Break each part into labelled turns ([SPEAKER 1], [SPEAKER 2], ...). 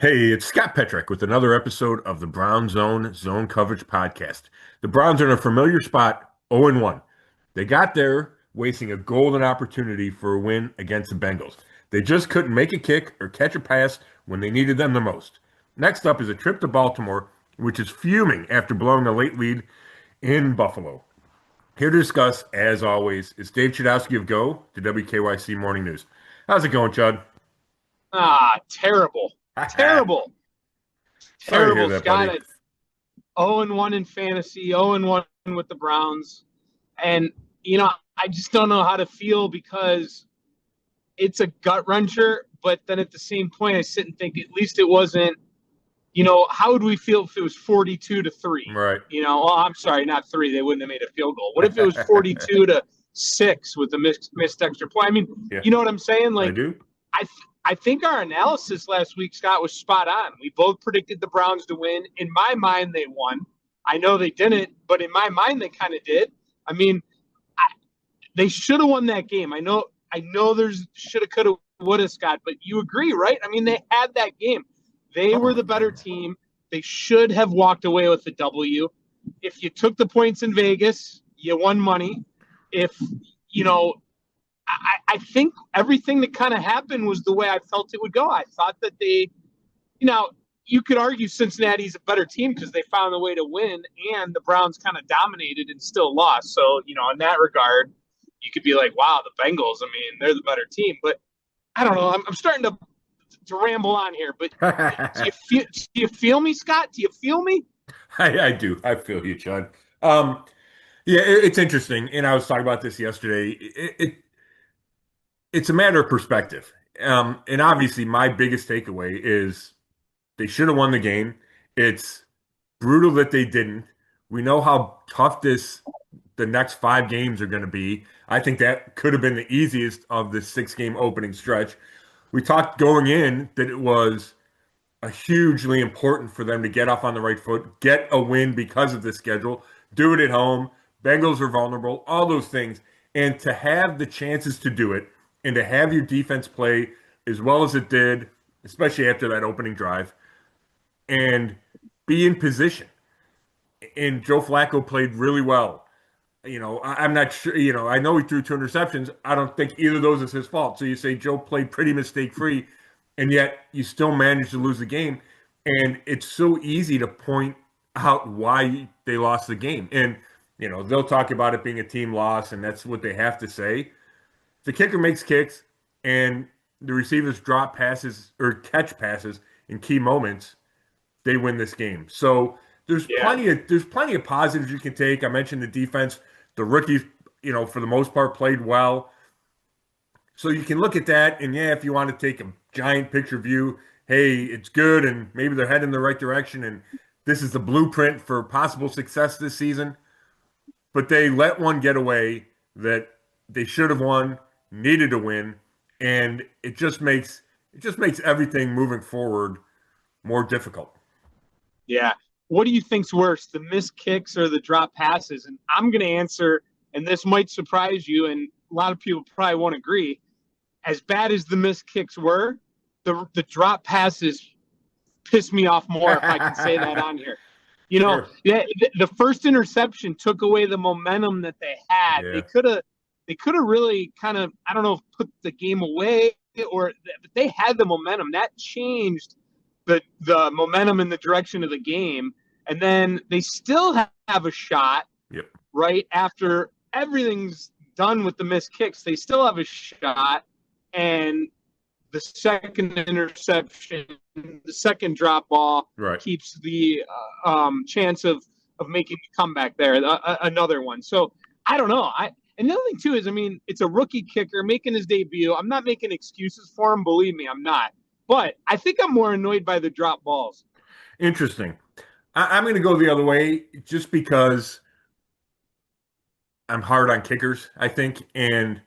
[SPEAKER 1] Hey, it's Scott Petrak with another episode of the Brown Zone Coverage Podcast. The Browns are in a familiar spot, 0-1. They got there wasting a golden opportunity for a win against the Bengals. They just couldn't make a kick or catch a pass when they needed them the most. Next up is a trip to Baltimore, which is fuming after blowing a late lead in Buffalo. Here to discuss, as always, is Dave Chudowsky of the WKYC Morning News. How's it going, Chud?
[SPEAKER 2] Terrible. Terrible.
[SPEAKER 1] Sorry to hear
[SPEAKER 2] Terrible,
[SPEAKER 1] that,
[SPEAKER 2] Scott.
[SPEAKER 1] buddy.
[SPEAKER 2] It's 0-1 in fantasy, 0-1 with the Browns. And, I just don't know how to feel because it's a gut wrencher. But then at the same point, I sit and think at least it wasn't, how would we feel if it was 42-3?
[SPEAKER 1] Right.
[SPEAKER 2] I'm sorry, not 3. They wouldn't have made a field goal. What if it was 42-6 with a missed extra point? I mean,
[SPEAKER 1] Yeah,
[SPEAKER 2] you know what I'm saying?
[SPEAKER 1] I
[SPEAKER 2] Like,
[SPEAKER 1] do.
[SPEAKER 2] I think our analysis last week, Scott, was spot on. We both predicted the Browns to win. In my mind, they won. I know they didn't, but in my mind, they kind of did. I mean, they should have won that game. I know there's shoulda, coulda, woulda, Scott, but you agree, right? I mean, they had that game. They were the better team. They should have walked away with the W. If you took the points in Vegas, you won money. If, I think everything that kind of happened was the way I felt it would go. I thought that you could argue Cincinnati's a better team because they found a way to win, and the Browns kind of dominated and still lost. So, in that regard, you could be like, wow, the Bengals, I mean, they're the better team. But I don't know. I'm starting to ramble on here. But do you feel me, Scott? Do you feel me?
[SPEAKER 1] I do. I feel you, Chud. Yeah, it's interesting, and I was talking about this yesterday. It's a matter of perspective. And obviously, my biggest takeaway is they should have won the game. It's brutal that they didn't. We know how tough the next 5 games are going to be. I think that could have been the easiest of the 6-game opening stretch. We talked going in that it was a hugely important for them to get off on the right foot, get a win because of the schedule, do it at home. Bengals are vulnerable, all those things. And to have the chances to do it and to have your defense play as well as it did, especially after that opening drive, and be in position. And Joe Flacco played really well. I'm not sure, I know he threw 2 interceptions. I don't think either of those is his fault. So you say Joe played pretty mistake free, and yet you still managed to lose the game. And it's so easy to point out why they lost the game. And, they'll talk about it being a team loss, and that's what they have to say. The kicker makes kicks, and the receivers drop passes or catch passes in key moments, they win this game. So there's
[SPEAKER 2] Yeah.
[SPEAKER 1] plenty of positives you can take. I mentioned the defense. The rookies, for the most part, played well. So you can look at that, and yeah, if you want to take a giant picture view, hey, it's good, and maybe they're heading in the right direction, and this is the blueprint for possible success this season. But they let one get away that they should have won, needed to win, and it just makes everything moving forward more difficult.
[SPEAKER 2] Yeah. What do you think's worse, the missed kicks or the drop passes? And I'm going to answer, and this might surprise you, and a lot of people probably won't agree. As bad as the missed kicks were, the drop passes piss me off more, if I can say that on here.
[SPEAKER 1] Sure.
[SPEAKER 2] The first interception took away the momentum that they had.
[SPEAKER 1] Yeah.
[SPEAKER 2] They could have really kind of, I don't know, if put the game away, but they had the momentum. That changed the momentum in the direction of the game. And then they still have a shot,
[SPEAKER 1] Yep.
[SPEAKER 2] right after everything's done with the missed kicks. They still have a shot, and the second interception, the second drop ball
[SPEAKER 1] Right.
[SPEAKER 2] keeps the chance of making a comeback there. Another one. So I don't know. Another thing too is, I mean, it's a rookie kicker making his debut. I'm not making excuses for him. Believe me, I'm not. But I think I'm more annoyed by the drop balls.
[SPEAKER 1] Interesting. I'm going to go the other way just because I'm hard on kickers, I think. And,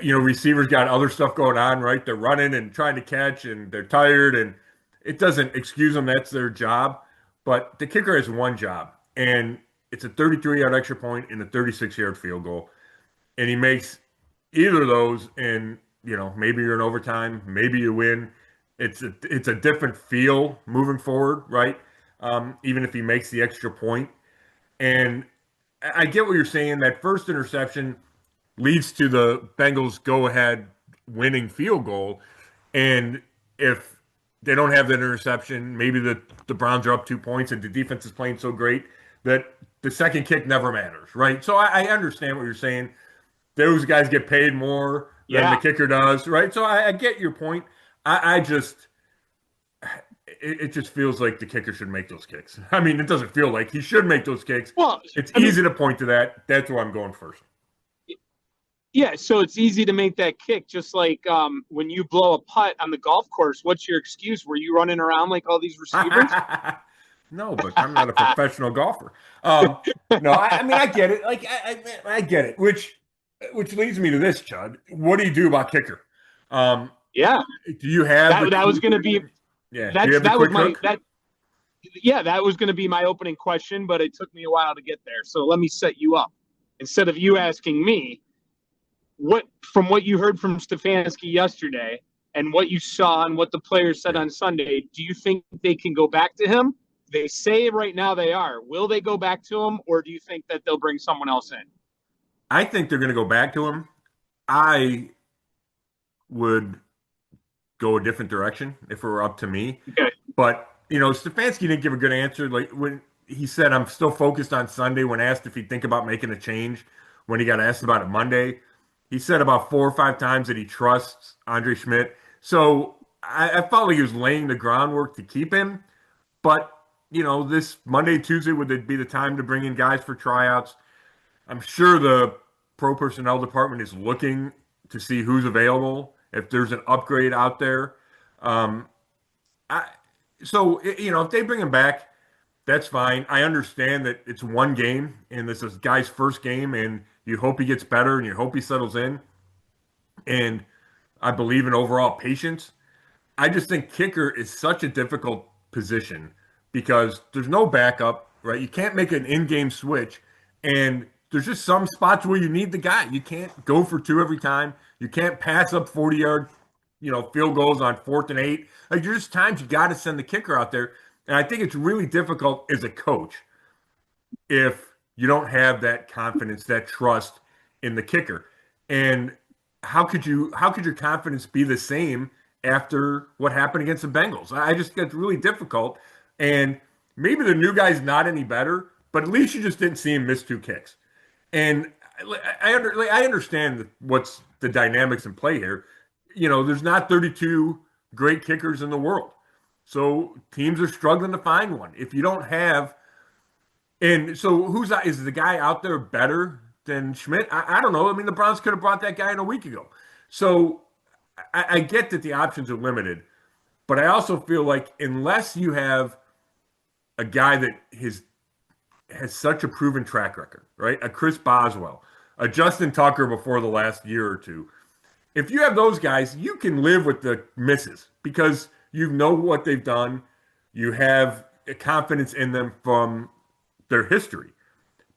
[SPEAKER 1] receivers got other stuff going on, right? They're running and trying to catch, and they're tired, and it doesn't excuse them. That's their job. But the kicker has one job, and it's a 33-yard extra point and a 36-yard field goal. And he makes either of those, and, maybe you're in overtime, maybe you win. it's a different feel moving forward, right? Even if he makes the extra point. And I get what you're saying. That first interception leads to the Bengals go ahead winning field goal. And if they don't have that interception, maybe the Browns are up 2 points and the defense is playing so great that the second kick never matters, right? So I understand what you're saying. Those guys get paid more than the
[SPEAKER 2] Yeah.
[SPEAKER 1] kicker does, right? So I get your point. I just it just feels like the kicker should make those kicks. I mean, it doesn't feel like he should make those kicks.
[SPEAKER 2] Well,
[SPEAKER 1] It's
[SPEAKER 2] I mean,
[SPEAKER 1] easy to point to that. That's where I'm going first.
[SPEAKER 2] yeah, so it's easy to make that kick, just like when you blow a putt on the golf course. What's your excuse? Were you running around like all these receivers?
[SPEAKER 1] No, but I'm not a professional golfer. No, I mean I get it. Like I get it. Which leads me to this, Chud. What do you do about kicker? Um,
[SPEAKER 2] Yeah,
[SPEAKER 1] do you have
[SPEAKER 2] that was going to be
[SPEAKER 1] yeah? Do you
[SPEAKER 2] that's
[SPEAKER 1] have the
[SPEAKER 2] that was
[SPEAKER 1] quick
[SPEAKER 2] my
[SPEAKER 1] hook?
[SPEAKER 2] that yeah, that was going to be my opening question, but it took me a while to get there. So let me set you up. Instead of you asking me, what from what you heard from Stefanski yesterday and what you saw and what the players said
[SPEAKER 1] Yeah.
[SPEAKER 2] on Sunday, do you think they can go back to him? They say right now they are. Will they go back to him, or do you think that they'll bring someone else in?
[SPEAKER 1] I think they're going to go back to him. I would go a different direction if it were up to me.
[SPEAKER 2] Okay.
[SPEAKER 1] But Stefanski didn't give a good answer. Like when he said, "I'm still focused on Sunday." When asked if he'd think about making a change, when he got asked about it Monday, he said about 4 or 5 times that he trusts Andre Schmidt. So I felt like he was laying the groundwork to keep him. But this Monday, Tuesday would be the time to bring in guys for tryouts. I'm sure the pro personnel department is looking to see who's available, if there's an upgrade out there. Um, I, so if they bring him back, that's fine. I understand that it's one game and this is guy's first game, and you hope he gets better and you hope he settles in. And I believe in overall patience. I just think kicker is such a difficult position because there's no backup, right? You can't make an in-game switch, and there's just some spots where you need the guy. You can't go for two every time. You can't pass up 40-yard, field goals on 4th and 8. Like there's just times you got to send the kicker out there, and I think it's really difficult as a coach if you don't have that confidence, that trust in the kicker. And how could your confidence be the same after what happened against the Bengals? I just got really difficult. And maybe the new guy's not any better, but at least you just didn't see him miss 2 kicks. And I understand what's the dynamics in play here. There's not 32 great kickers in the world. So teams are struggling to find one. If you don't have and so is the guy out there better than Schmidt? I don't know. I mean, the Browns could have brought that guy in a week ago. So I get that the options are limited, but I also feel like unless you have a guy that has such a proven track record, right? A Chris Boswell, a Justin Tucker before the last year or two. If you have those guys, you can live with the misses because you know what they've done. You have confidence in them from their history.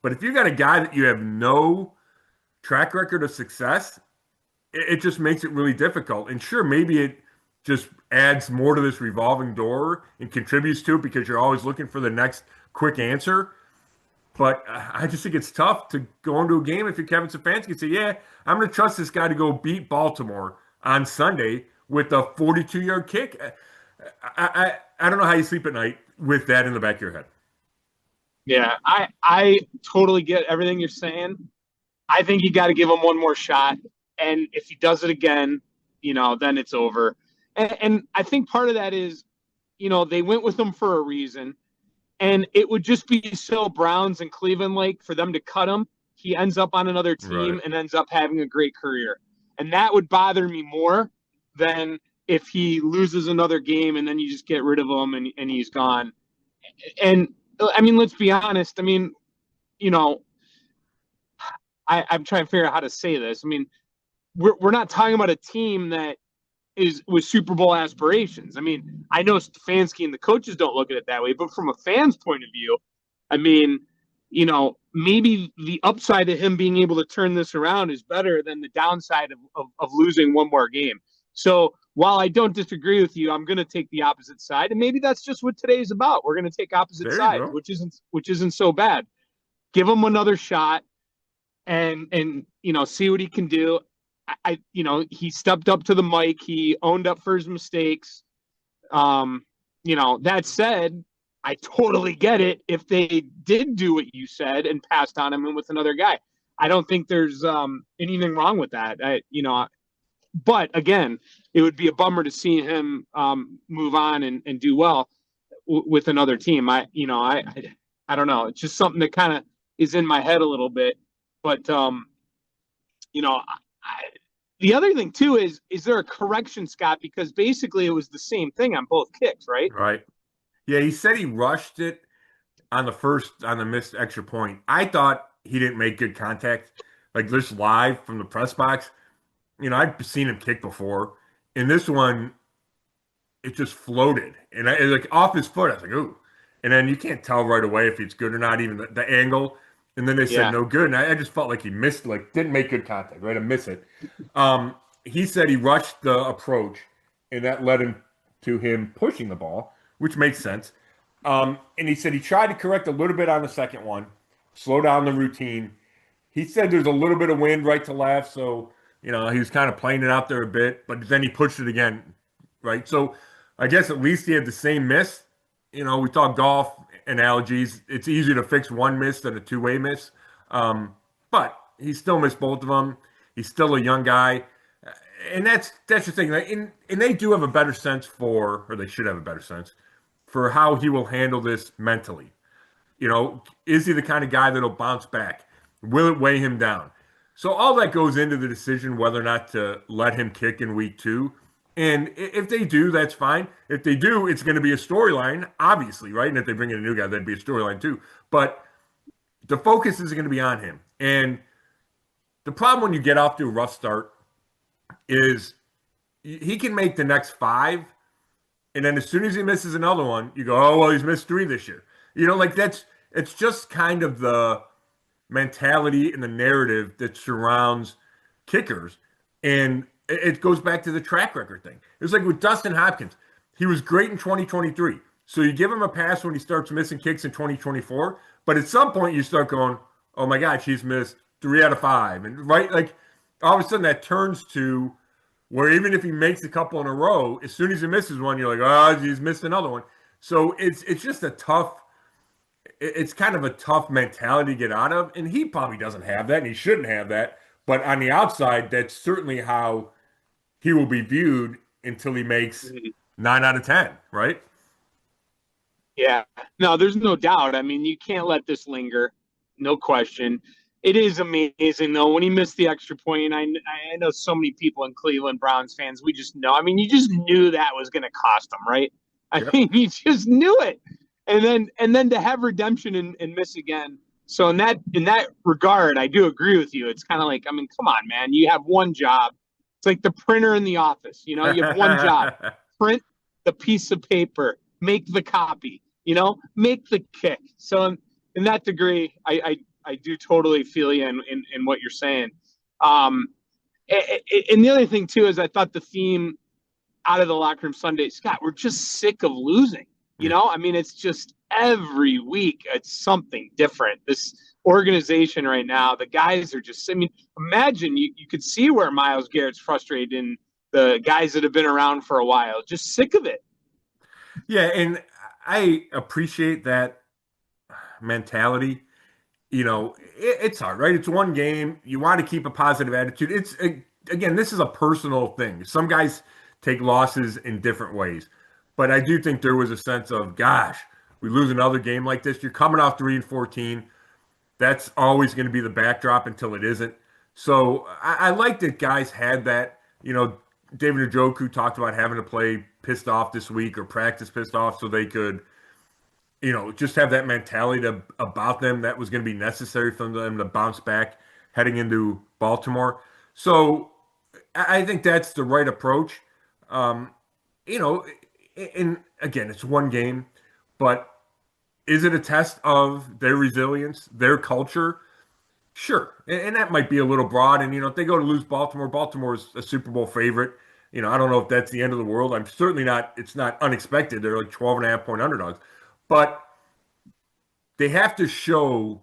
[SPEAKER 1] But if you got a guy that you have no track record of success, it just makes it really difficult. And sure, maybe it just adds more to this revolving door and contributes to it because you're always looking for the next quick answer. But I just think it's tough to go into a game if you're Kevin Stefanski and say, yeah, I'm going to trust this guy to go beat Baltimore on Sunday with a 42-yard kick. I don't know how you sleep at night with that in the back of your head.
[SPEAKER 2] Yeah, I totally get everything you're saying. I think you got to give him one more shot, and if he does it again, then it's over. And I think part of that is, they went with him for a reason, and it would just be so Browns and Cleveland like for them to cut him. He ends up on another team
[SPEAKER 1] Right.
[SPEAKER 2] and ends up having a great career, and that would bother me more than if he loses another game and then you just get rid of him and he's gone. And I mean, let's be honest. I mean, you know, I'm trying to figure out how to say this. I mean, we're not talking about a team that is with Super Bowl aspirations. I mean, I know Stefanski and the coaches don't look at it that way, but from a fan's point of view, I mean, maybe the upside of him being able to turn this around is better than the downside of losing one more game. So while I don't disagree with you, I'm going to take the opposite side, and maybe that's just what today is about. We're going to take opposite
[SPEAKER 1] There you
[SPEAKER 2] sides,
[SPEAKER 1] go.
[SPEAKER 2] which isn't so bad. Give him another shot, and see what he can do. He stepped up to the mic. He owned up for his mistakes. That said, I totally get it if they did do what you said and passed on him with another guy. I don't think there's anything wrong with that. But again, it would be a bummer to see him move on and do well with another team. I don't know. It's just something that kind of is in my head a little bit. But the other thing too is there a correction, Scott? Because basically it was the same thing on both kicks, right?
[SPEAKER 1] Right. Yeah, he said he rushed it on the missed extra point. I thought he didn't make good contact. Like this live from the press box, I've seen him kick before. In this one, it just floated. And like off his foot. I was like, ooh. And then you can't tell right away if it's good or not, even the angle. And then they said
[SPEAKER 2] Yeah.
[SPEAKER 1] no good. And I just felt like he missed, like didn't make good contact, right? To miss it. He said he rushed the approach, and that led him to him pushing the ball, which makes sense. And he said he tried to correct a little bit on the second one, slow down the routine. He said there's a little bit of wind right to left, so he was kind of playing it out there a bit, but then he pushed it again, right? So I guess at least he had the same miss. We talk golf analogies. It's easier to fix one miss than a two-way miss. But he still missed both of them. He's still a young guy. And that's the thing. And they do have a better sense or they should have a better sense for how he will handle this mentally. Is he the kind of guy that'll bounce back? Will it weigh him down? So all that goes into the decision whether or not to let him kick in week 2. And if they do, that's fine. If they do, it's going to be a storyline, obviously, right? And if they bring in a new guy, that'd be a storyline too. But the focus is going to be on him. And the problem when you get off to a rough start is he can make the next 5, and then as soon as he misses another one, you go, oh, well, he's missed 3 this year. It's just kind of the mentality and the narrative that surrounds kickers. And it goes back to the track record thing. It was like with Dustin Hopkins. He was great in 2023. So you give him a pass when he starts missing kicks in 2024. But at some point you start going, oh my gosh, he's missed 3 out of 5. And right, like all of a sudden that turns to where even if he makes a couple in a row, as soon as he misses one, you're like, oh, he's missed another one. So it's just it's kind of a tough mentality to get out of. And he probably doesn't have that, and he shouldn't have that. But on the outside, that's certainly how he will be viewed until he makes 9 out of 10, right?
[SPEAKER 2] Yeah. No, there's no doubt. I mean, you can't let this linger. No question. It is amazing, though, when he missed the extra point. I know so many people in Cleveland Browns fans. We just know. I mean, you just knew that was going to cost him, right? I mean, you just knew it. And then to have redemption and miss again. So in that regard, I do agree with you. It's kind of like, I mean, come on, man. You have one job. It's like the printer in the office. You have one job. Print the piece of paper. Make the copy. Make the kick. So in that degree, I do totally feel you in what you're saying. And the other thing, too, is I thought the theme out of the locker room Sunday, Scott, we're just sick of losing. I mean, it's just every week it's something different. This organization right now, the guys are just, I mean, imagine you could see where Myles Garrett's frustrated in the guys that have been around for a while, just sick of it.
[SPEAKER 1] Yeah, and I appreciate that mentality. It's hard, right? It's one game. You want to keep a positive attitude. Again, this is a personal thing. Some guys take losses in different ways. But I do think there was a sense of, gosh, we lose another game like this. You're coming off 3-14. That's always going to be the backdrop until it isn't. So I like that guys had that. David Njoku talked about having to play pissed off this week or practice pissed off so they could, just have that mentality about them that was going to be necessary for them to bounce back heading into Baltimore. So I think that's the right approach. And again, it's one game, but is it a test of their resilience, their culture? Sure. And that might be a little broad. And, if they go to lose Baltimore, Baltimore's a Super Bowl favorite. I don't know if that's the end of the world. I'm certainly not, it's not unexpected. They're like 12.5 point underdogs. But they have to show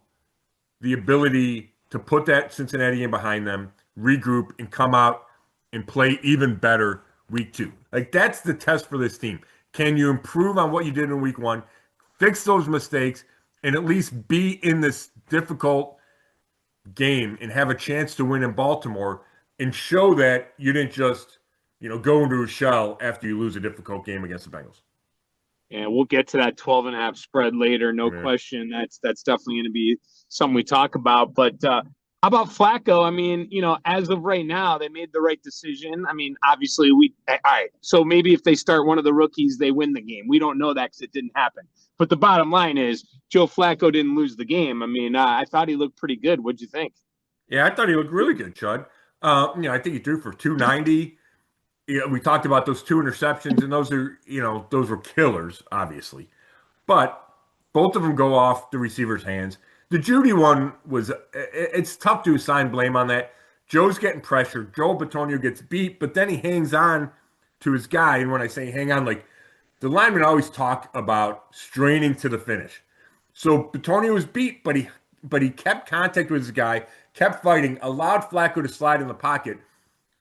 [SPEAKER 1] the ability to put that Cincinnati in behind them, regroup, and come out and play even better week 2. Like that's the test for this team. Can you improve on what you did in week 1, fix those mistakes, and at least be in this difficult game and have a chance to win in Baltimore and show that you didn't just, go into a shell after you lose a difficult game against the Bengals.
[SPEAKER 2] And we'll get to that 12.5 spread later, no
[SPEAKER 1] Yeah.
[SPEAKER 2] question. That's definitely going to be something we talk about. But how about Flacco? I mean, as of right now, they made the right decision. I mean, obviously, all right. So maybe if they start one of the rookies, they win the game. We don't know that because it didn't happen. But the bottom line is Joe Flacco didn't lose the game. I mean, I thought he looked pretty good. What'd you think?
[SPEAKER 1] Yeah, I thought he looked really good, Chud. I think he threw for 290. Yeah, we talked about those 2 interceptions, and those were killers, obviously. But both of them go off the receiver's hands. The Judy one it's tough to assign blame on that. Joe's getting pressured. Joe Bitonio gets beat, but then he hangs on to his guy. And when I say hang on, like the linemen always talk about straining to the finish. So Bitonio was beat, but he kept contact with his guy, kept fighting, allowed Flacco to slide in the pocket.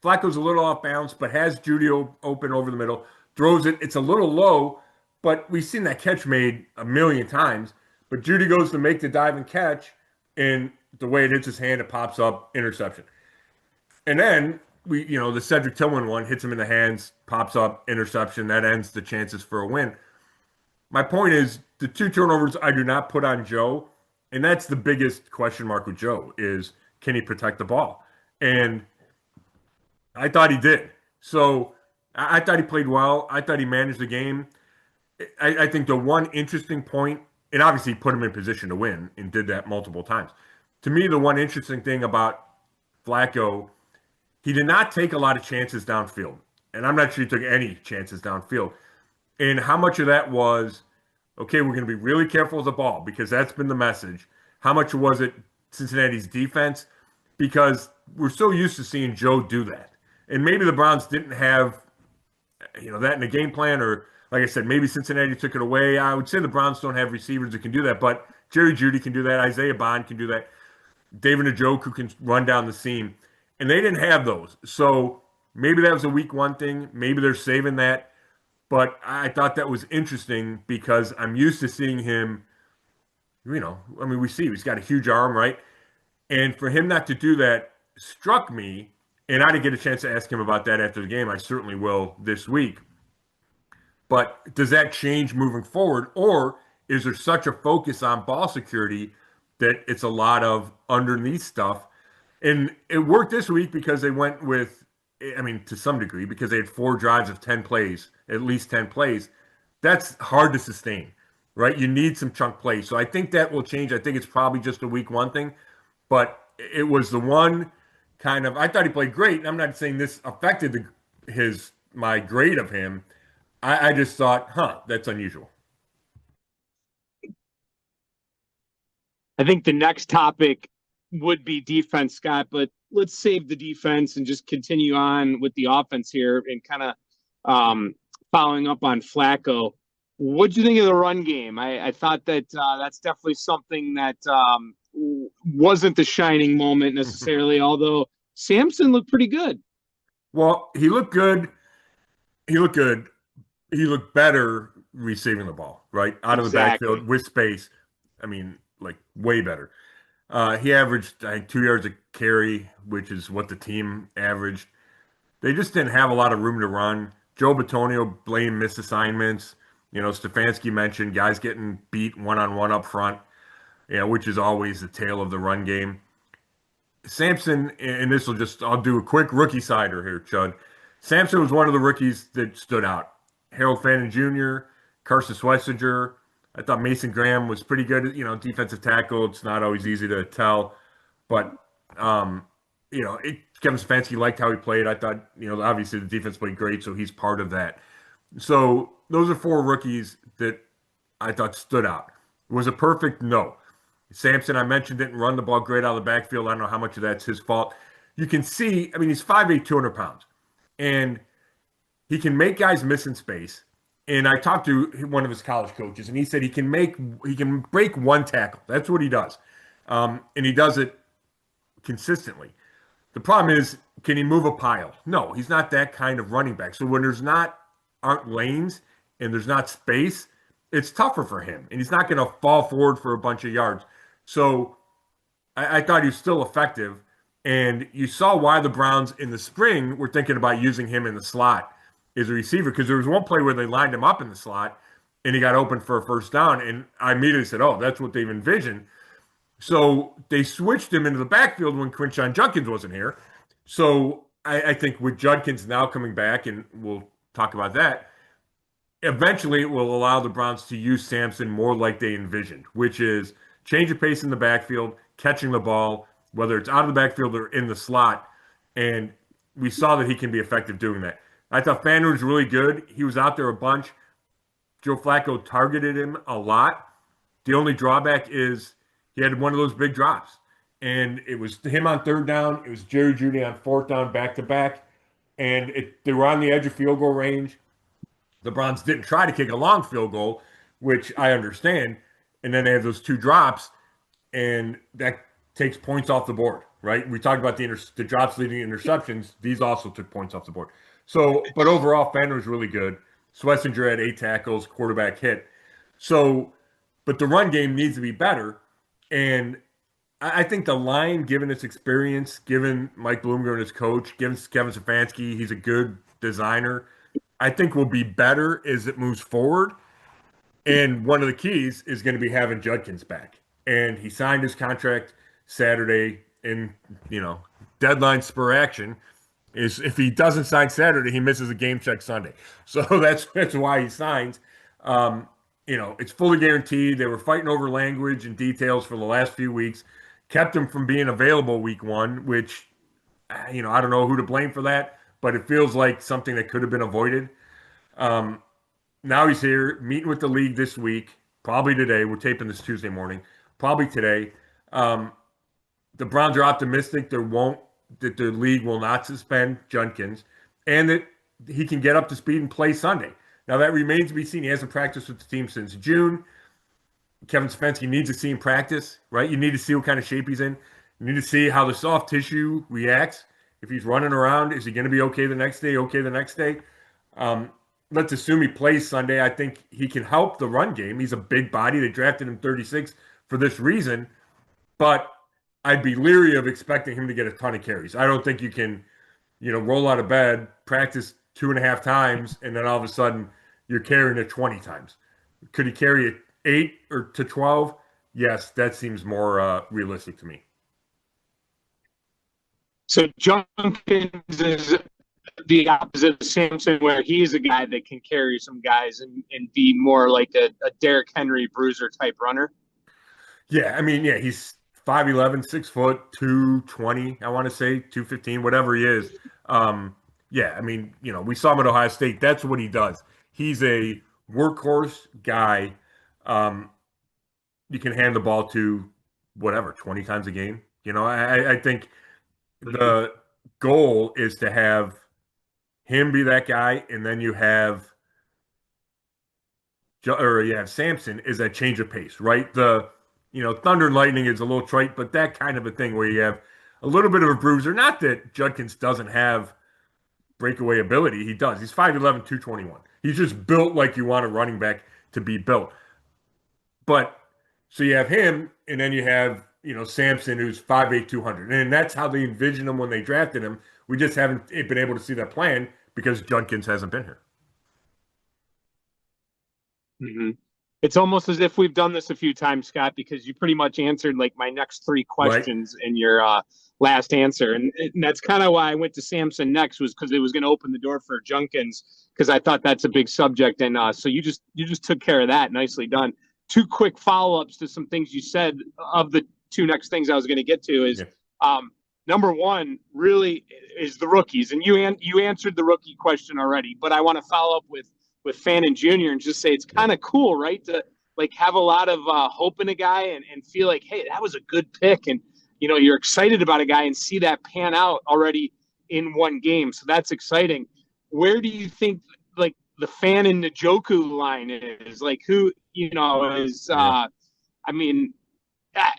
[SPEAKER 1] Flacco's a little off balance, but has Judy open over the middle, throws it. It's a little low, but we've seen that catch made a million times. But Judy goes to make the dive and catch, and the way it hits his hand, it pops up, interception. And then the Cedric Tillman one hits him in the hands, pops up, interception. That ends the chances for a win. My point is the 2 turnovers I do not put on Joe, and that's the biggest question mark with Joe is can he protect the ball? And I thought he did. So I thought he played well. I thought he managed the game. I think the one interesting point, and obviously he put him in position to win and did that multiple times. To me, the one interesting thing about Flacco, he did not take a lot of chances downfield. And I'm not sure he took any chances downfield. And how much of that was, okay, we're going to be really careful with the ball because that's been the message. How much was it Cincinnati's defense? Because we're so used to seeing Joe do that. And maybe the Browns didn't have, that in the game plan, or like I said, maybe Cincinnati took it away. I would say the Browns don't have receivers that can do that, but Jerry Jeudy can do that. Isaiah Bond can do that. David Njoku can run down the seam. And they didn't have those. So maybe that was a week 1 thing. Maybe they're saving that. But I thought that was interesting because I'm used to seeing him, we see he's got a huge arm, right? And for him not to do that struck me, and I didn't get a chance to ask him about that after the game. I certainly will this week. But does that change moving forward? Or is there such a focus on ball security that it's a lot of underneath stuff? And it worked this week because they went with, to some degree, because they had 4 drives of 10 plays, at least 10 plays. That's hard to sustain, right? You need some chunk plays. So I think that will change. I think it's probably just a week 1 thing. But it was the one I thought he played great. And I'm not saying this affected my grade of him. I just thought, that's unusual.
[SPEAKER 2] I think the next topic would be defense, Scott, but let's save the defense and just continue on with the offense here and kind of following up on Flacco. What do you think of the run game? I thought that that's definitely something that wasn't the shining moment necessarily, although Samson looked pretty good.
[SPEAKER 1] Well, he looked good. He looked good. He looked better receiving the ball, right? Out of the backfield with space. Way better. He averaged, I think, 2 yards a carry, which is what the team averaged. They just didn't have a lot of room to run. Joe Bitonio blamed missed assignments. Stefanski mentioned guys getting beat one-on-one up front, which is always the tail of the run game. Samson, and I'll do a quick rookie cider here, Chud. Samson was one of the rookies that stood out. Harold Fannin Jr., Carson Schlesinger. I thought Mason Graham was pretty good, defensive tackle. It's not always easy to tell. But, Kevin Stefanski liked how he played. I thought, obviously the defense played great, so he's part of that. So those are 4 rookies that I thought stood out. Was it perfect? No. Samson, I mentioned, didn't run the ball great out of the backfield. I don't know how much of that's his fault. You can see, he's 5'8", 200 pounds. And he can make guys miss in space. And I talked to one of his college coaches, and he said he can break one tackle. That's what he does, and he does it consistently. The problem is, can he move a pile? No, he's not that kind of running back. So when aren't lanes and there's not space, it's tougher for him, and he's not going to fall forward for a bunch of yards. So I thought he was still effective, and you saw why the Browns in the spring were thinking about using him in the slot as a receiver, because there was one play where they lined him up in the slot, and he got open for a first down, and I immediately said, "Oh, that's what they've envisioned." So they switched him into the backfield when Quinshon Judkins wasn't here. So I think with Judkins now coming back, and we'll talk about that, eventually it will allow the Browns to use Sampson more like they envisioned, which is change of pace in the backfield, catching the ball, whether it's out of the backfield or in the slot. And we saw that he can be effective doing that. I thought Fanu was really good. He was out there a bunch. Joe Flacco targeted him a lot. The only drawback is he had one of those big drops. And it was him on third down. It was Jerry Jeudy on fourth down back to back. And they were on the edge of field goal range. The Browns didn't try to kick a long field goal, which I understand. And then they have those two drops, and that takes points off the board, right? We talked about the drops leading to interceptions. These also took points off the board. So, but overall, Fandler was really good. Schlesinger had 8 tackles, quarterback hit. So, but the run game needs to be better. And I think the line, given its experience, given Mike Bloomgren as coach, given Kevin Stefanski, he's a good designer, I think will be better as it moves forward. And one of the keys is going to be having Judkins back. And he signed his contract Saturday, and, deadline spur action is if he doesn't sign Saturday, he misses a game check Sunday. So that's why he signs. It's fully guaranteed. They were fighting over language and details for the last few weeks, kept him from being available week 1, which, I don't know who to blame for that, but it feels like something that could have been avoided. Now he's here, meeting with the league this week, probably today. We're taping this Tuesday morning, probably today. The Browns are optimistic that the league will not suspend Judkins, and that he can get up to speed and play Sunday. Now, that remains to be seen. He hasn't practiced with the team since June. Kevin Stefanski needs to see him practice, right? You need to see what kind of shape he's in. You need to see how the soft tissue reacts. If he's running around, is he going to be okay the next day? Let's assume he plays Sunday. I think he can help the run game. He's a big body. They drafted him 36 for this reason. But I'd be leery of expecting him to get a ton of carries. I don't think you can, roll out of bed, practice 2.5 times, and then all of a sudden you're carrying it 20 times. Could he carry it 8 or to 12? Yes, that seems more realistic to me.
[SPEAKER 2] So Jenkins is the opposite of Sampson, where he's a guy that can carry some guys and be more like a Derrick Henry bruiser type runner.
[SPEAKER 1] Yeah, he's 5'11", 6 foot, 220, I want to say, 215, whatever he is. We saw him at Ohio State. That's what he does. He's a workhorse guy. You can hand the ball to, 20 times a game. I think the goal is to have him be that guy, and then you have Sampson is that change of pace, right? Thunder and lightning is a little trite, but that kind of a thing where you have a little bit of a bruiser. Not that Judkins doesn't have breakaway ability. He does. He's 5'11", 221. He's just built like you want a running back to be built. But so you have him, and then you have, Sampson, who's 5'8", 200. And that's how they envisioned him when they drafted him. We just haven't been able to see that plan because Judkins hasn't been here.
[SPEAKER 2] Mm-hmm. It's almost as if we've done this a few times, Scott, because you pretty much answered like my next 3 questions in your last answer. And that's kind of why I went to Sampson next, was because it was going to open the door for Judkins, because I thought that's a big subject. And so you just took care of that. Nicely done. 2 quick follow-ups to some things you said. Of the 2 next things I was going to get to is number 1 really is the rookies. And you answered the rookie question already, but I want to follow up with Fannin Jr. and just say it's kind of cool, right? To like have a lot of hope in a guy and feel like, hey, that was a good pick. And, you're excited about a guy and see that pan out already in one game. So that's exciting. where do you think like the Fan and Njoku line is? Like who is?
[SPEAKER 1] Yeah.
[SPEAKER 2] I mean, uh,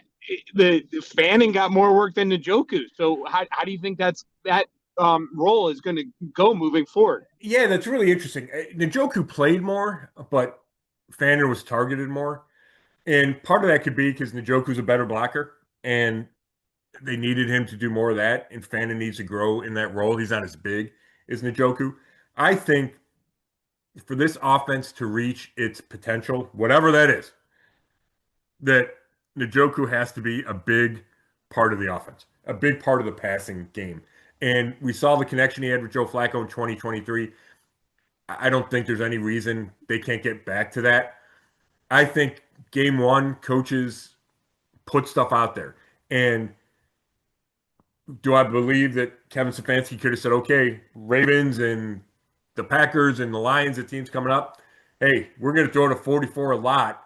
[SPEAKER 2] the Fanning got more work than Njoku. So how do you think that role is going to go moving forward?
[SPEAKER 1] Yeah, that's really interesting. Njoku played more, but Fanner was targeted more. And part of that could be because Njoku's a better blocker, and they needed him to do more of that. And Fannin needs to grow in that role. He's not as big as Njoku. I think for this offense to reach its potential, whatever that is, that Njoku has to be a big part of the offense, a big part of the passing game. And we saw the connection he had with Joe Flacco in 2023. I don't think there's any reason they can't get back to that. I think game one, coaches put stuff out there. And do I believe that Kevin Stefanski could have said, okay, Ravens and the Packers and the Lions, the teams coming up, hey, we're going to throw to 44 a lot,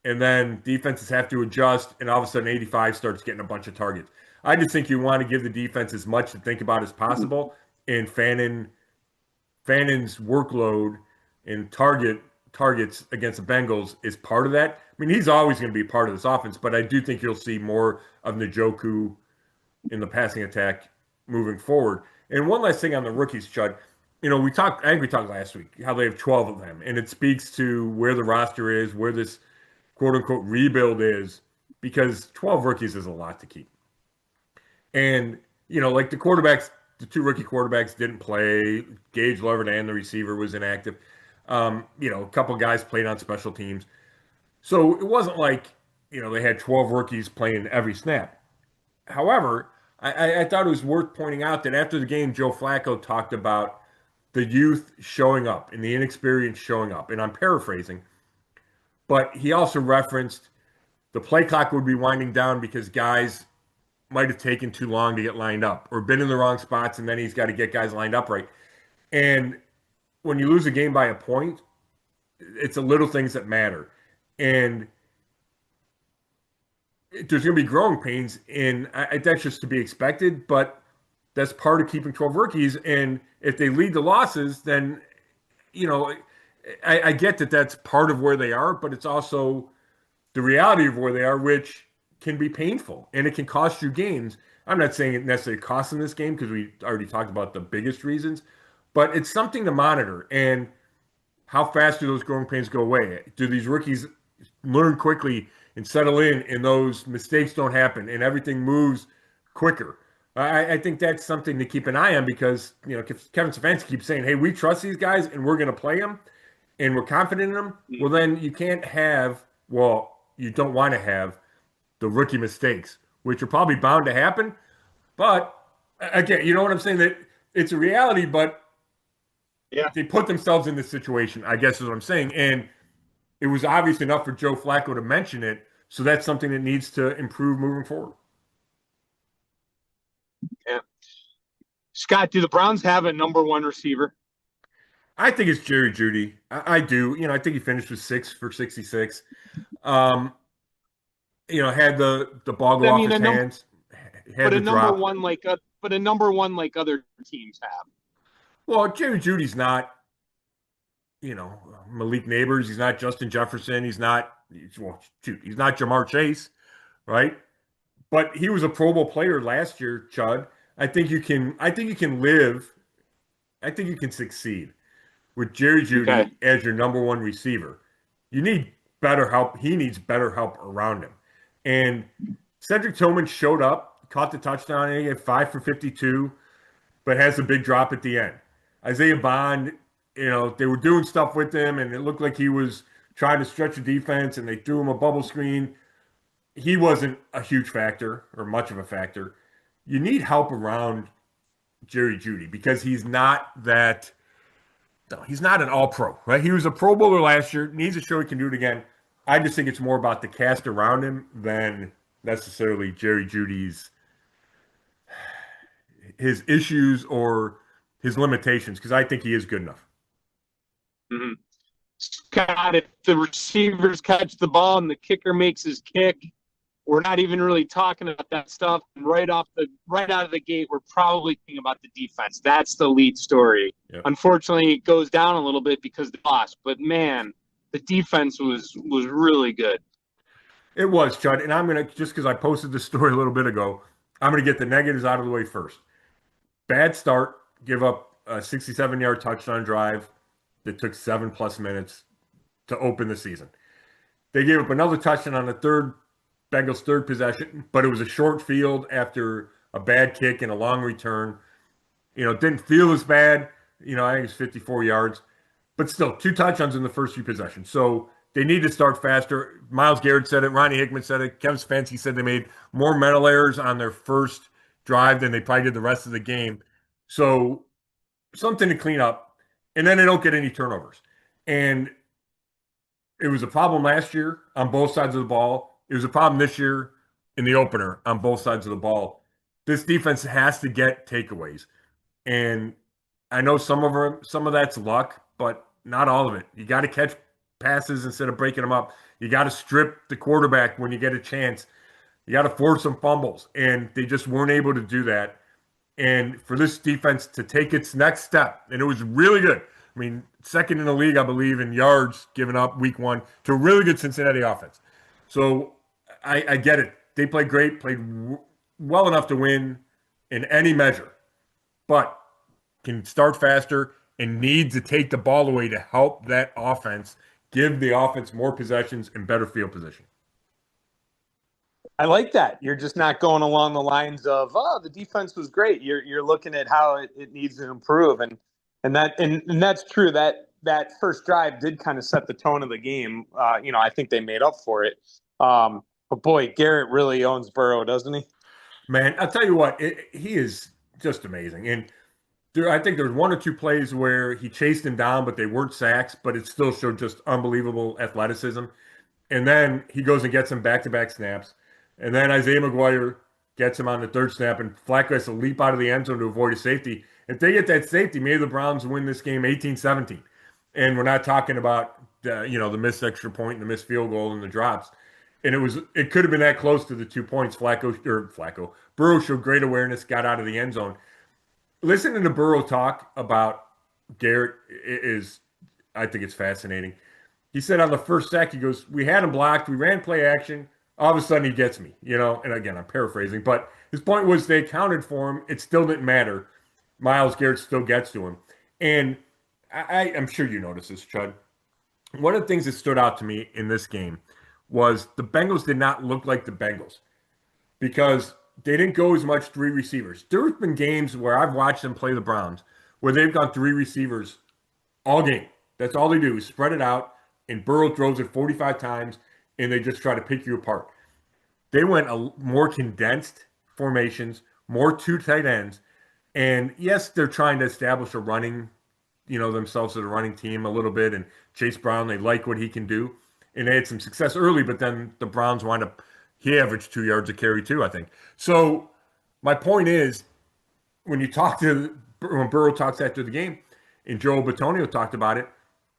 [SPEAKER 1] and then defenses have to adjust, and all of a sudden 85 starts getting a bunch of targets. I just think you want to give the defense as much to think about as possible, and Fannon's workload and targets against the Bengals is part of that. I mean, he's always going to be part of this offense, but I do think you'll see more of Njoku in the passing attack moving forward. And one last thing on the rookies, Chud. I think we talked last week how they have 12 of them, and it speaks to where the roster is, where this quote unquote rebuild is, because 12 rookies is a lot to keep. And, like the two rookie quarterbacks didn't play. Gage Leverdan, the receiver, was inactive. A couple guys played on special teams. So it wasn't like, they had 12 rookies playing every snap. However, I thought it was worth pointing out that after the game, Joe Flacco talked about the youth showing up and the inexperience showing up. And I'm paraphrasing, but he also referenced the play clock would be winding down because guys might have taken too long to get lined up or been in the wrong spots, and then he's got to get guys lined up right. And when you lose a game by a point, it's the little things that matter. And there's going to be growing pains, and that's just to be expected, but that's part of keeping 12 rookies. And if they lead to losses, then, I get that that's part of where they are, but it's also the reality of where they are, which can be painful and it can cost you games. I'm not saying it necessarily cost them this game because we already talked about the biggest reasons, but it's something to monitor. And how fast do those growing pains go away? Do these rookies learn quickly and settle in, and those mistakes don't happen, and everything moves quicker? I think that's something to keep an eye on because Kevin Stefanski keeps saying, "Hey, we trust these guys, and we're going to play them, and we're confident in them." Well, then you can't have. Well, you don't want to have the rookie mistakes, which are probably bound to happen. But again, you know what I'm saying? That it's a reality, but
[SPEAKER 2] Yeah.
[SPEAKER 1] they put themselves in this situation, I guess is what I'm saying. And it was obvious enough for Joe Flacco to mention it. So that's something that needs to improve moving forward.
[SPEAKER 2] Yeah. Scott, do the Browns have a number one receiver?
[SPEAKER 1] I think it's Jerry Jeudy. I do. I think he finished with 6 for 66. Had the ball go
[SPEAKER 2] I
[SPEAKER 1] off
[SPEAKER 2] mean,
[SPEAKER 1] his hands, had
[SPEAKER 2] but
[SPEAKER 1] the
[SPEAKER 2] a number
[SPEAKER 1] drop.
[SPEAKER 2] one like other teams have.
[SPEAKER 1] Well, Jerry Judy's not, Malik Neighbors. He's not Justin Jefferson. He's not, well, shoot, he's not Jamar Chase, right? But he was a Pro Bowl player last year, Chud. I think you can live. I think you can succeed with Jerry
[SPEAKER 2] Okay.
[SPEAKER 1] Jeudy as your number one receiver. You need better help. He needs better help around him. And Cedric Tillman showed up, caught the touchdown, and he had 5 for 52, but has a big drop at the end. Isaiah Bond, they were doing stuff with him, and it looked like he was trying to stretch the defense, and they threw him a bubble screen. He wasn't a huge factor or much of a factor. You need help around Jerry Jeudy because he's not that. No, he's not an all-pro, right? He was a Pro Bowler last year. Needs to show he can do it again. I just think it's more about the cast around him than necessarily Jerry Judy's his issues or his limitations because I think he is good enough.
[SPEAKER 2] Mm-hmm. Scott, if the receivers catch the ball and the kicker makes his kick, we're not even really talking about that stuff. And right out of the gate, we're probably thinking about the defense. That's the lead story.
[SPEAKER 1] Yep.
[SPEAKER 2] Unfortunately, it goes down a little bit because they lost. But man, the defense was really good.
[SPEAKER 1] It was, Chud. And I'm going to, just because I posted this story a little bit ago, I'm going to get the negatives out of the way first. Bad start, give up a 67-yard touchdown drive that took 7+ minutes to open the season. They gave up another touchdown on the Bengals' third possession, but it was a short field after a bad kick and a long return. It didn't feel as bad. I think it's 54 yards, but still 2 touchdowns in the first 3 possessions. So they need to start faster. Myles Garrett said it. Ronnie Hickman said it. Kevin Stefanski said they made more mental errors on their first drive than they probably did the rest of the game. So something to clean up. And then they don't get any turnovers. And it was a problem last year on both sides of the ball. It was a problem this year in the opener on both sides of the ball. This defense has to get takeaways. And I know some of that's luck, but not all of it. You got to catch passes instead of breaking them up. You got to strip the quarterback when you get a chance. You got to force some fumbles, and they just weren't able to do that. And for this defense to take its next step, and it was really good. I mean, second in the league, I believe, in yards given up week 1 to a really good Cincinnati offense. So I get it. They played great, played well enough to win in any measure, but can start faster and need to take the ball away to help that offense, give the offense more possessions and better field position.
[SPEAKER 2] I like that. You're just not going along the lines of, oh, the defense was great. You're looking at how it needs to improve, and that's true. That first drive did kind of set the tone of the game. I think they made up for it. But boy, Garrett really owns Burrow, doesn't he?
[SPEAKER 1] Man, I'll tell you what, he is just amazing. And I think there was 1 or 2 plays where he chased him down, but they weren't sacks, but it still showed just unbelievable athleticism. And then he goes and gets him back-to-back snaps. And then Isaiah McGuire gets him on the 3rd snap, and Flacco has to leap out of the end zone to avoid a safety. If they get that safety, maybe the Browns win this game 18-17. And we're not talking about the missed extra point and the missed field goal and the drops. And it could have been that close to the 2 points. Burrow showed great awareness, got out of the end zone. Listening to Burrow talk about Garrett I think it's fascinating. He said on the first sack, he goes, we had him blocked, we ran play action, all of a sudden he gets me, and again, I'm paraphrasing, but his point was they accounted for him. It still didn't matter. Myles Garrett still gets to him. And I'm sure you noticed this, Chud. One of the things that stood out to me in this game was the Bengals did not look like the Bengals because they didn't go as much 3 receivers. There have been games where I've watched them play the Browns where they've gone 3 receivers all game. That's all they do is spread it out, and Burrow throws it 45 times, and they just try to pick you apart. They went more condensed formations, more 2 tight ends, and yes, they're trying to establish a running, themselves as a running team a little bit, and Chase Brown, they like what he can do, and they had some success early, but then the Browns wind up, he averaged 2 yards a carry too, I think. So my point is, when Burrow talks after the game, and Joe Bitonio talked about it,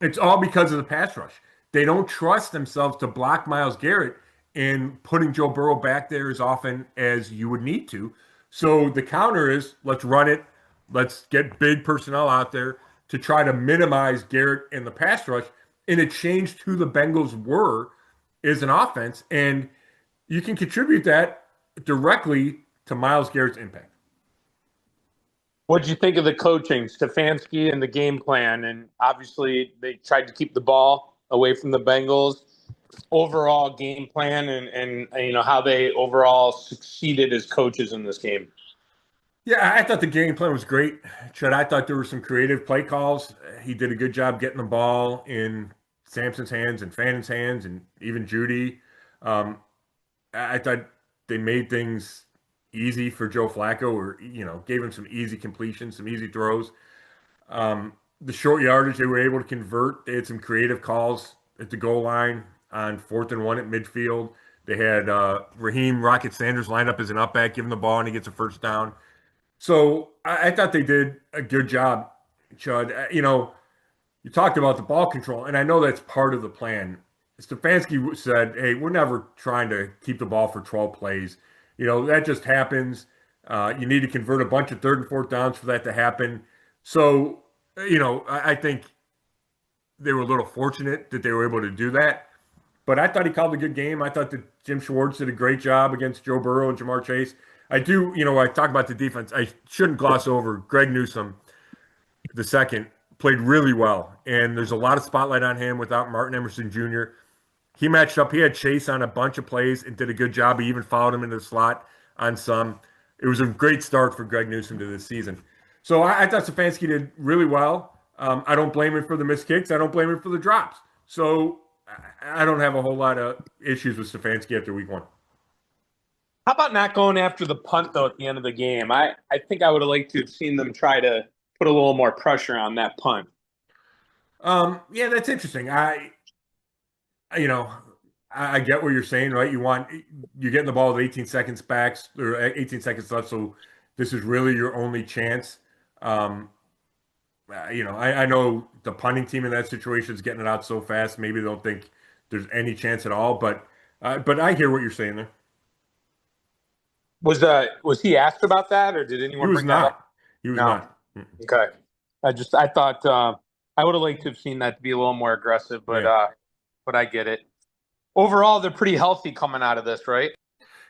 [SPEAKER 1] it's all because of the pass rush. They don't trust themselves to block Myles Garrett and putting Joe Burrow back there as often as you would need to. So the counter is, let's run it. Let's get big personnel out there to try to minimize Garrett and the pass rush. And it changed who the Bengals were as an offense. And you can contribute that directly to Myles Garrett's impact.
[SPEAKER 2] What did you think of the coaching, Stefanski, and the game plan? And obviously, they tried to keep the ball away from the Bengals. Overall game plan and how they overall succeeded as coaches in this game.
[SPEAKER 1] Yeah, I thought the game plan was great. Chad, I thought there were some creative play calls. He did a good job getting the ball in Sampson's hands and Fannon's hands and even Judy. I thought they made things easy for Joe Flacco, or gave him some easy completions, some easy throws. The short yardage they were able to convert. They had some creative calls at the goal line on 4th and 1 at midfield. They had Raheem Rocket Sanders lined up as an up back, give him the ball, and he gets a first down. So I thought they did a good job, Chud. You talked about the ball control, and I know that's part of the plan. Stefanski said, "Hey, we're never trying to keep the ball for 12 plays. That just happens. You need to convert a bunch of third and fourth downs for that to happen." So, I think they were a little fortunate that they were able to do that. But I thought he called a good game. I thought that Jim Schwartz did a great job against Joe Burrow and Jamar Chase. I do, I talk about the defense. I shouldn't gloss over Greg Newsome, the second, played really well. And there's a lot of spotlight on him without Martin Emerson Jr. He matched up. He had Chase on a bunch of plays and did a good job. He even followed him into the slot on some. It was a great start for Greg Newsome to this season. So I thought Stefanski did really well. I don't blame him for the missed kicks. I don't blame him for the drops. So I don't have a whole lot of issues with Stefanski after week one.
[SPEAKER 3] How about not going after the punt, though, at the end of the game? I think I would have liked to have seen them try to put a little more pressure on that punt.
[SPEAKER 1] Yeah, that's interesting. I get what you're saying, right? You're getting the ball with 18 seconds back or 18 seconds left, so this is really your only chance. I know the punting team in that situation is getting it out so fast. Maybe they don't think there's any chance at all, but I hear what you're saying there.
[SPEAKER 3] Was he asked about that, or did anyone bring that up?
[SPEAKER 1] He was not.
[SPEAKER 3] Okay. I thought I would have liked to have seen that to be a little more aggressive, but I get it. Overall, they're pretty healthy coming out of this, right?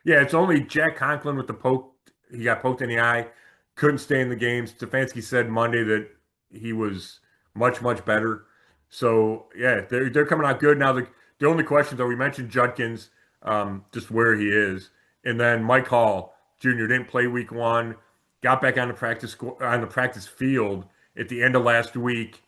[SPEAKER 1] Yeah, it's only Jack Conklin with the poke. He got poked in the eye, couldn't stay in the game. Stefanski said Monday that he was much, much better. So, yeah, they're coming out good. Now, the only questions are, we mentioned Judkins, just where he is. And then Mike Hall Jr. didn't play week one, got back on the practice field at the end of last week.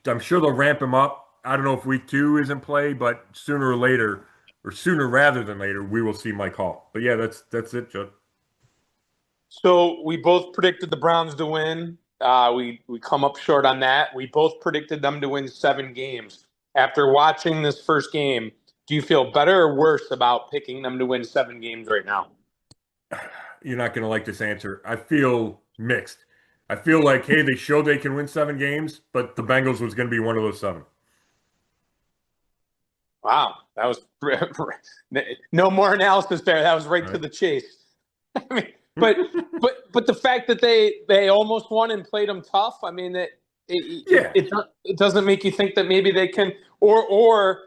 [SPEAKER 1] I'm sure they'll ramp him up. I don't know if week two is in play, but sooner rather than later, we will see Mike Hall. But yeah, that's it, Judd.
[SPEAKER 3] So we both predicted the Browns to win. We come up short on that. We both predicted them to win 7 games. After watching this first game, do you feel better or worse about picking them to win 7 games right now?
[SPEAKER 1] You're not going to like this answer. I feel mixed. I feel like, hey, they showed they can win 7 games, but the Bengals was going to be one of those 7.
[SPEAKER 3] Wow, that was no more analysis there. That was right to the chase. I mean, but the fact that they almost won and played them tough. I mean, it doesn't make you think that maybe they can, or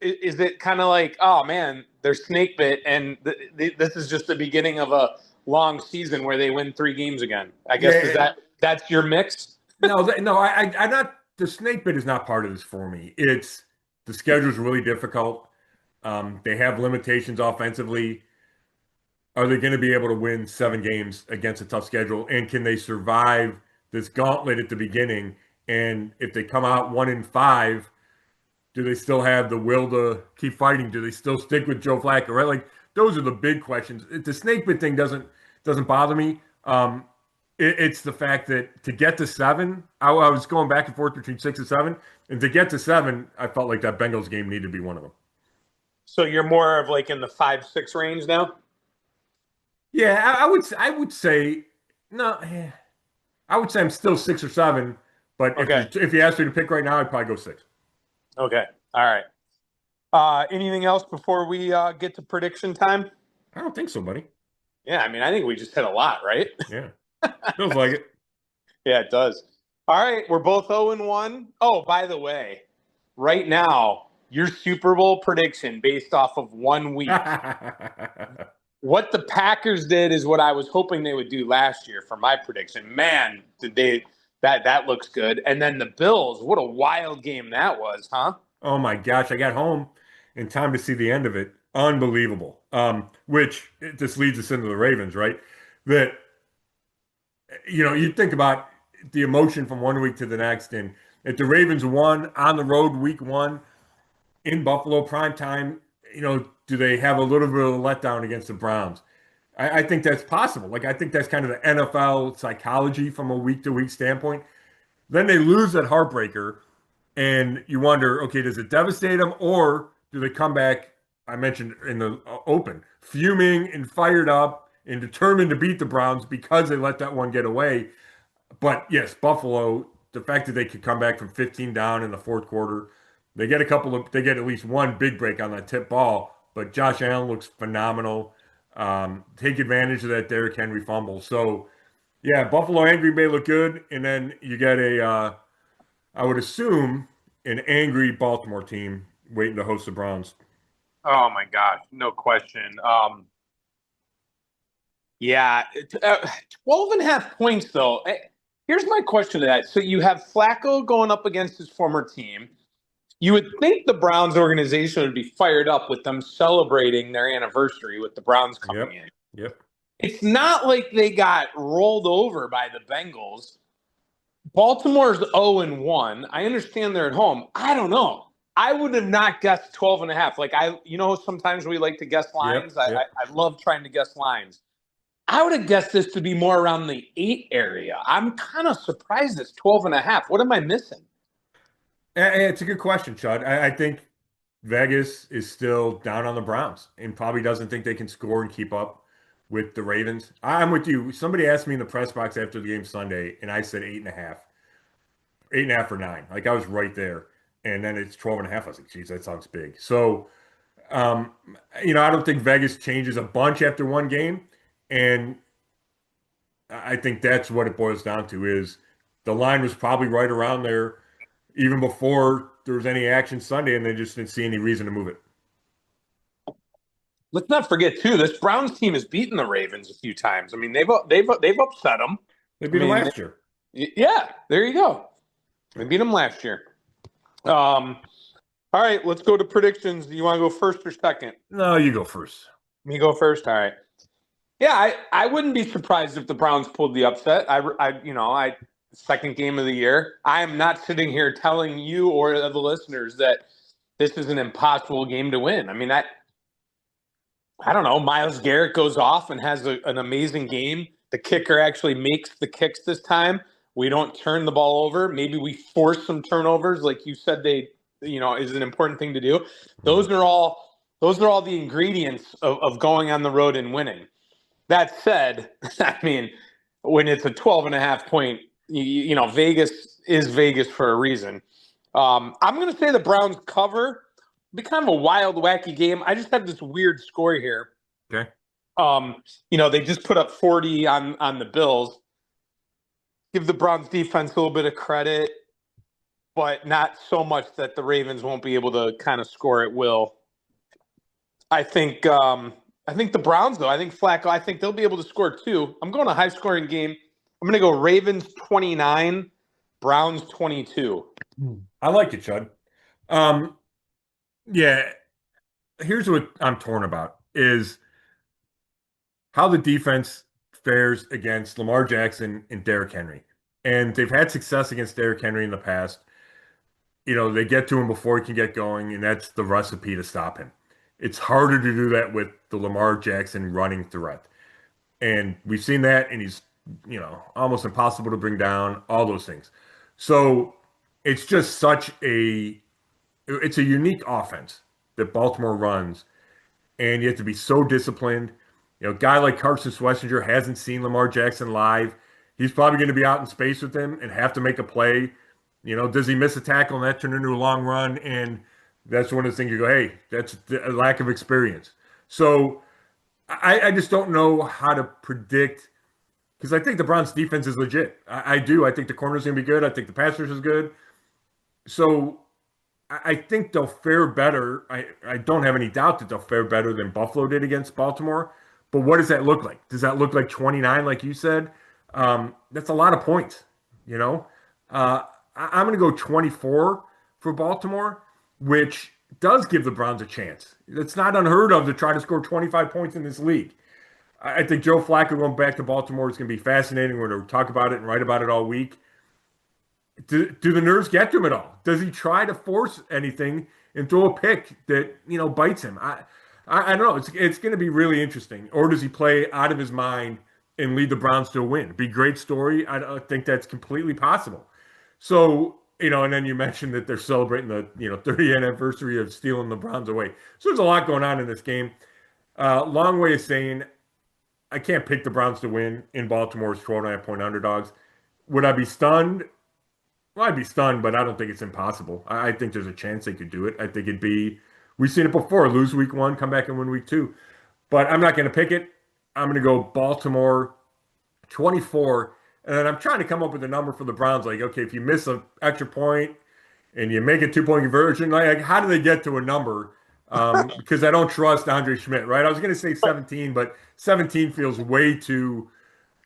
[SPEAKER 3] is it kind of like, oh man, they're snake bit, and this is just the beginning of a long season where they win 3 games again? I guess that's your mix.
[SPEAKER 1] No, I'm not. The snake bit is not part of this for me. It's the schedule is really difficult. They have limitations offensively. Are they going to be able to win 7 games against a tough schedule? And can they survive this gauntlet at the beginning? And if they come out 1-5, do they still have the will to keep fighting? Do they still stick with Joe Flacco? Right? Like, those are the big questions. The snake bit thing doesn't bother me. It's the fact that to get to 7, I was going back and forth between 6 and 7, and to get to 7, I felt like that Bengals game needed to be one of them.
[SPEAKER 3] So you're more of like in the 5-6 range now?
[SPEAKER 1] Yeah, I would say no. I would say I'm still 6 or 7, but if you asked me to pick right now, I'd probably go 6.
[SPEAKER 3] Okay, all right. Anything else before we get to prediction time?
[SPEAKER 1] I don't think so, buddy.
[SPEAKER 3] Yeah, I mean, I think we just hit a lot, right?
[SPEAKER 1] Yeah. Feels like it.
[SPEAKER 3] Yeah, it does. All right, we're both 0-1. Oh, by the way, right now, your Super Bowl prediction based off of 1 week. What the Packers did is what I was hoping they would do last year for my prediction. Man, did they that looks good. And then the Bills, what a wild game that was, huh?
[SPEAKER 1] Oh my gosh, I got home in time to see the end of it. Unbelievable. Which this leads us into the Ravens, right? That you think about the emotion from 1 week to the next, and if the Ravens won on the road week 1 in Buffalo prime time, do they have a little bit of a letdown against the Browns? I think that's possible. Like, I think that's kind of the NFL psychology from a week-to-week standpoint. Then they lose that heartbreaker, and you wonder, okay, does it devastate them, or do they come back, I mentioned in the open, fuming and fired up and determined to beat the Browns because they let that one get away? But yes, Buffalo, the fact that they could come back from 15 down in the fourth quarter, They get at least one big break on that tip ball, but Josh Allen looks phenomenal. Take advantage of that Derrick Henry fumble. So yeah, Buffalo and Green Bay look good, and then you get I would assume, an angry Baltimore team waiting to host the Browns.
[SPEAKER 3] Oh my gosh, no question. Yeah, 12 and a half points though. Here's my question to that. So you have Flacco going up against his former team. You would think the Browns organization would be fired up with them celebrating their anniversary with the Browns coming in.
[SPEAKER 1] Yep.
[SPEAKER 3] It's not like they got rolled over by the Bengals. Baltimore's 0-1. I understand they're at home. I don't know. I would have not guessed 12 and a half. Like sometimes we like to guess lines.
[SPEAKER 1] Yep.
[SPEAKER 3] I love trying to guess lines. I would have guessed this to be more around the 8 area. I'm kind of surprised it's 12 and a half. What am I missing?
[SPEAKER 1] It's a good question, Chud. I think Vegas is still down on the Browns and probably doesn't think they can score and keep up with the Ravens. I'm with you. Somebody asked me in the press box after the game Sunday, and I said 8.5. 8.5 or 9. Like, I was right there. And then it's 12 and a half. I was like, geez, that sounds big. So, I don't think Vegas changes a bunch after one game. And I think that's what it boils down to is the line was probably right around there even before there was any action Sunday, and they just didn't see any reason to move it.
[SPEAKER 3] Let's not forget too, this Browns team has beaten the Ravens a few times. I mean, they've upset them.
[SPEAKER 1] They beat them last year.
[SPEAKER 3] Yeah, there you go. They beat them last year. All right, let's go to predictions. Do you want to go first or second?
[SPEAKER 1] No, you go first.
[SPEAKER 3] Me go first. All right. Yeah, I wouldn't be surprised if the Browns pulled the upset. Second game of the year. I am not sitting here telling you or the listeners that this is an impossible game to win. I mean, I don't know. Myles Garrett goes off and has an amazing game. The kicker actually makes the kicks this time. We don't turn the ball over. Maybe we force some turnovers, like you said. Is an important thing to do. Those are all the ingredients of going on the road and winning. That said, I mean, when it's a 12 and a half point, Vegas is Vegas for a reason. I'm going to say the Browns cover. It'll be kind of a wild, wacky game. I just have this weird score here.
[SPEAKER 1] Okay.
[SPEAKER 3] They just put up 40 on the Bills. Give the Browns defense a little bit of credit, but not so much that the Ravens won't be able to kind of score at will. I think the Browns, though, I think Flacco, I think they'll be able to score too. I'm going a high-scoring game. I'm going to go Ravens 29, Browns 22.
[SPEAKER 1] I like it, Chud. Yeah, here's what I'm torn about is how the defense fares against Lamar Jackson and Derrick Henry. And they've had success against Derrick Henry in the past. They get to him before he can get going, and that's the recipe to stop him. It's harder to do that with the Lamar Jackson running threat. And we've seen that, and he's, almost impossible to bring down, all those things. So it's just it's a unique offense that Baltimore runs, and you have to be so disciplined. A guy like Carson Schlesinger hasn't seen Lamar Jackson live. He's probably going to be out in space with him and have to make a play. Does he miss a tackle and that turn into a long run? And that's one of the things you go, hey, that's a lack of experience. So I just don't know how to predict, because I think the Browns defense is legit. I do. I think the corner's going to be good. I think the pass rush is good. So I think they'll fare better. I don't have any doubt that they'll fare better than Buffalo did against Baltimore. But what does that look like? Does that look like 29, like you said? That's a lot of points, I'm going to go 24 for Baltimore, which does give the Browns a chance. It's not unheard of to try to score 25 points in this league. I think Joe Flacco going back to Baltimore is going to be fascinating. We're going to talk about it and write about it all week. Do the nerves get to him at all? Does he try to force anything and throw a pick that, bites him? I don't know. It's going to be really interesting. Or does he play out of his mind and lead the Browns to a win? It'd be a great story. I think that's completely possible. So, and then you mentioned that they're celebrating the, 30th anniversary of stealing the Browns away. So there's a lot going on in this game. Long way of saying I can't pick the Browns to win in Baltimore as 12.5-point underdogs. Would I be stunned? Well, I'd be stunned, but I don't think it's impossible. I think there's a chance they could do it. I think it'd be, we've seen it before, lose week 1, come back and win week 2. But I'm not going to pick it. I'm going to go Baltimore 24. And then I'm trying to come up with a number for the Browns. Like, okay, if you miss an extra point and you make a 2-point conversion, like how do they get to a number? Because I don't trust Andre Schmidt, right? I was going to say 17, but 17 feels way too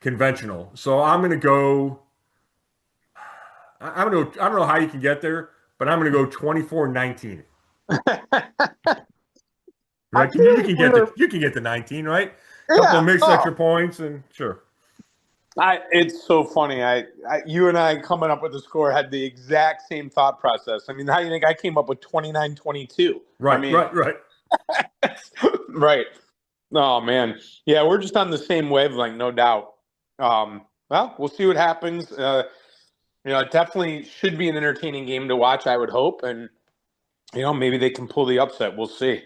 [SPEAKER 1] conventional. So I'm going to go. I don't know how you can get there, but I'm going to go 24-19. Right? You can get the 19, right? A couple of mixed extra points, and sure.
[SPEAKER 3] It's so funny. You and I coming up with the score had the exact same thought process. I mean, how do you think I came up with 29-22?
[SPEAKER 1] Right,
[SPEAKER 3] I mean,
[SPEAKER 1] right.
[SPEAKER 3] Right. Oh man, yeah, we're just on the same wavelength, no doubt. Well, we'll see what happens. It definitely should be an entertaining game to watch, I would hope, and maybe they can pull the upset. We'll see.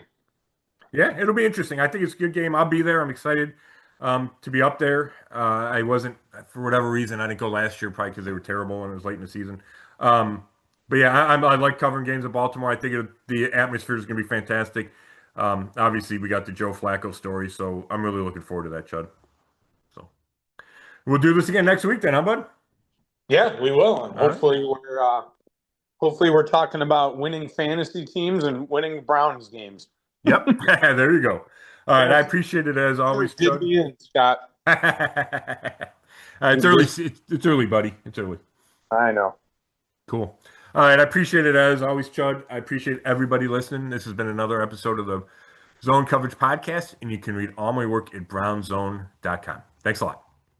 [SPEAKER 1] Yeah, it'll be interesting. I think it's a good game. I'll be there. I'm excited to be up there. I wasn't, for whatever reason, I didn't go last year, probably because they were terrible and it was late in the season. But yeah, I like covering games in Baltimore. I think the atmosphere is going to be fantastic. Obviously, we got the Joe Flacco story, so I'm really looking forward to that, Chud. So we'll do this again next week then, huh, bud?
[SPEAKER 3] Yeah, we will. And
[SPEAKER 1] All
[SPEAKER 3] hopefully we're talking about winning fantasy teams and winning Browns games.
[SPEAKER 1] Yep. There you go. All right. I appreciate it as always, Chud.
[SPEAKER 3] Scott.
[SPEAKER 1] It's early. It's early, buddy. It's early.
[SPEAKER 3] I know.
[SPEAKER 1] Cool. All right. I appreciate it as always, Chud. I appreciate everybody listening. This has been another episode of the Zone Coverage Podcast, and you can read all my work at brownzone.com. Thanks a lot.